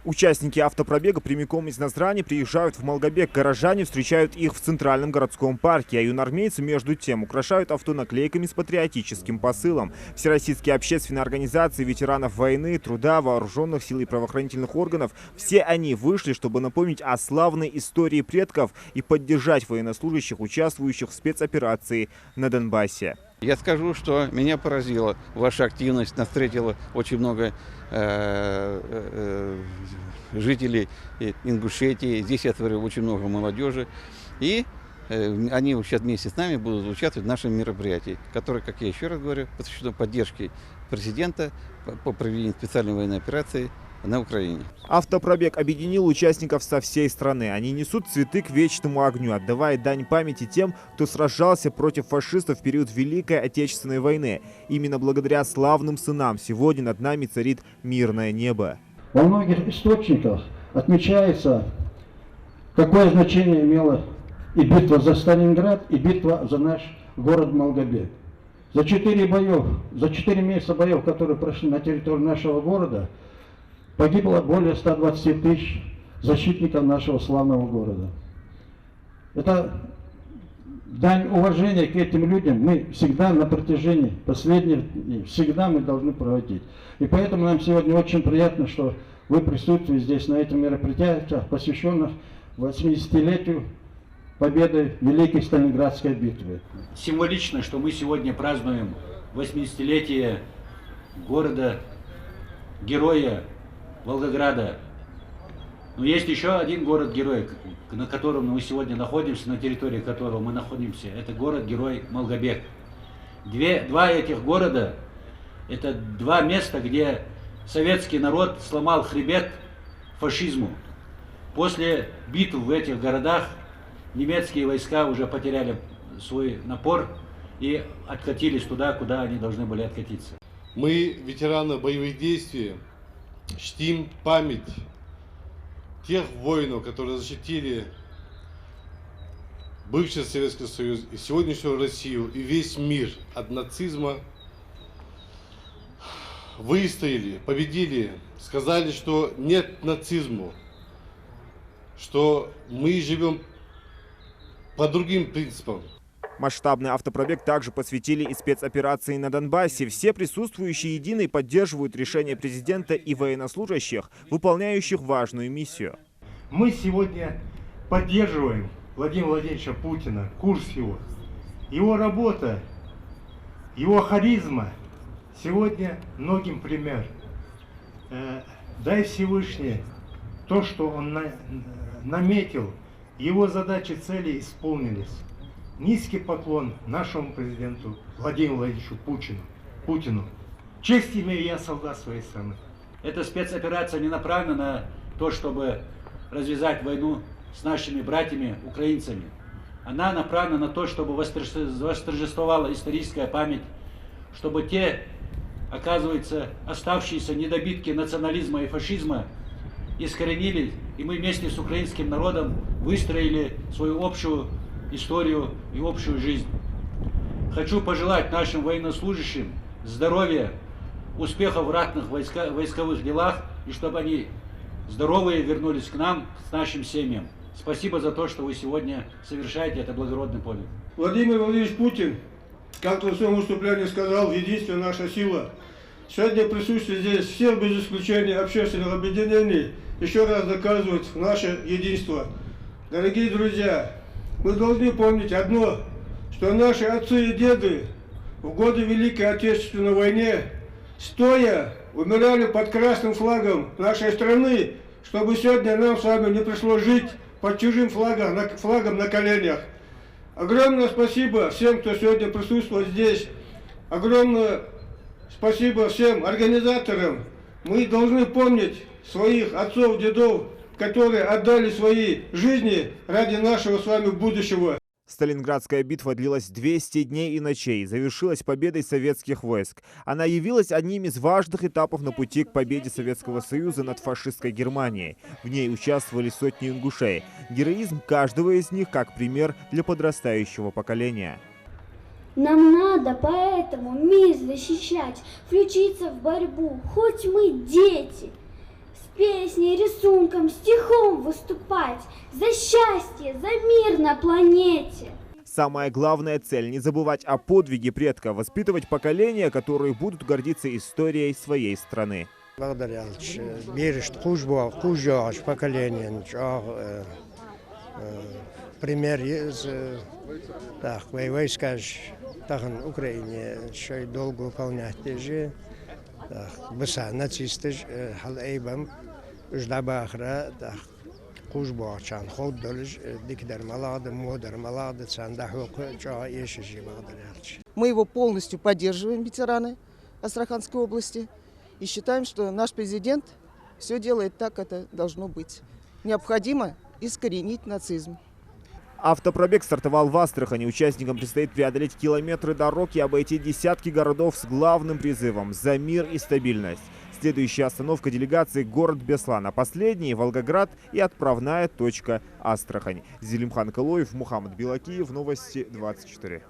Участники автопробега прямиком из Назрани приезжают в Малгобек. Горожане встречают их в Центральном городском парке, а юнормейцы между тем украшают авто наклейками с патриотическим посылом. Всероссийские общественные организации ветеранов войны, труда, вооруженных сил и правоохранительных органов – все они вышли, чтобы напомнить о славной истории предков и поддержать военнослужащих, участвующих в спецоперации на Донбассе. Я скажу, что меня поразила ваша активность. Нас встретило очень много жителей Ингушетии. Здесь я творю очень много молодежи. И они сейчас вместе с нами будут участвовать в нашем мероприятии, которое, как я еще раз говорю, посвящено поддержке президента по проведению специальной военной операции на Украине. Автопробег объединил участников со всей страны. Они несут цветы к вечному огню, отдавая дань памяти тем, кто сражался против фашистов в период Великой Отечественной войны. Именно благодаря славным сынам сегодня над нами царит мирное небо. Во многих источниках отмечается, какое значение имела и битва за Сталинград, и битва за наш город Малгобек. За 4 месяца боев, которые прошли на территории нашего города, погибло более 120 тысяч защитников нашего славного города. Это дань уважения к этим людям мы всегда на протяжении последних дней, всегда мы должны проводить. И поэтому нам сегодня очень приятно, что вы присутствуете здесь на этом мероприятии, посвященных 80-летию победы Великой Сталинградской битвы. Символично, что мы сегодня празднуем 80-летие города-героя Волгограда. Но есть еще один город-герой, на котором мы сегодня находимся, на территории которого мы находимся. Это город-герой Малгобек. Два этих города – это два места, где советский народ сломал хребет фашизму. После битв в этих городах немецкие войска уже потеряли свой напор и откатились туда, куда они должны были откатиться. Мы, ветераны боевых действий, чтим память тех воинов, которые защитили бывший Советский Союз и сегодняшнюю Россию и весь мир от нацизма. Выстояли, победили, сказали, что нет нацизму, что мы живем по другим принципам. Масштабный автопробег также посвятили и спецоперации на Донбассе. Все присутствующие едино поддерживают решение президента и военнослужащих, выполняющих важную миссию. Мы сегодня поддерживаем Владимира Владимировича Путина, курс его работа, его харизма сегодня многим пример. Дай Всевышний то, что он наметил, его задачи, цели исполнились. Низкий поклон нашему президенту Владимиру Владимировичу Путину. Честь имею я, солдат своей страны. Эта спецоперация не направлена на то, чтобы развязать войну с нашими братьями украинцами. Она направлена на то, чтобы восторжествовала историческая память, чтобы те, оказывается, оставшиеся недобитки национализма и фашизма искоренились, и мы вместе с украинским народом выстроили свою общую историю и общую жизнь. Хочу пожелать нашим военнослужащим здоровья, успехов в ратных войсковых делах, и чтобы они здоровые вернулись к нам, к нашим семьям. Спасибо за то, что вы сегодня совершаете этот благородный подвиг. Владимир Владимирович Путин, как-то в своем выступлении сказал, единство наша сила. Сегодня присутствие здесь всех без исключения общественных объединений еще раз доказывает наше единство. Дорогие друзья, мы должны помнить одно, что наши отцы и деды в годы Великой Отечественной войны стоя умирали под красным флагом нашей страны, чтобы сегодня нам с вами не пришлось жить под чужим флагом на коленях. Огромное спасибо всем, кто сегодня присутствует здесь. Огромное спасибо всем организаторам. Мы должны помнить своих отцов, дедов, которые отдали свои жизни ради нашего с вами будущего. Сталинградская битва длилась 200 дней и ночей, завершилась победой советских войск. Она явилась одним из важных этапов на пути к победе Советского Союза над фашистской Германией. В ней участвовали сотни ингушей. Героизм каждого из них как пример для подрастающего поколения. Нам надо поэтому мир защищать, включиться в борьбу, хоть мы дети. Песней, рисунком, стихом выступать за счастье, за мир на планете. Самая главная цель – не забывать о подвиге предков, воспитывать поколения, которые будут гордиться историей своей страны. Благодаря бережет кужач поколение, пример из так войска тахан Украине еще долго выполнять же быса нацисты халайбам ждабахра так кужбачан ход долж дикдар малады модер малады цандахук жа ешежи благодаря. Мы его полностью поддерживаем, ветераны Астраханской области, и считаем, что наш президент все делает так, как это должно быть. Необходимо искоренить нацизм. Автопробег стартовал в Астрахани. Участникам предстоит преодолеть километры дорог и обойти десятки городов с главным призывом «За мир и стабильность». Следующая остановка делегации – город Беслан, а последний – Волгоград и отправная точка Астрахань. Зелимхан Калоев, Мухаммад Белакиев, Новости 24.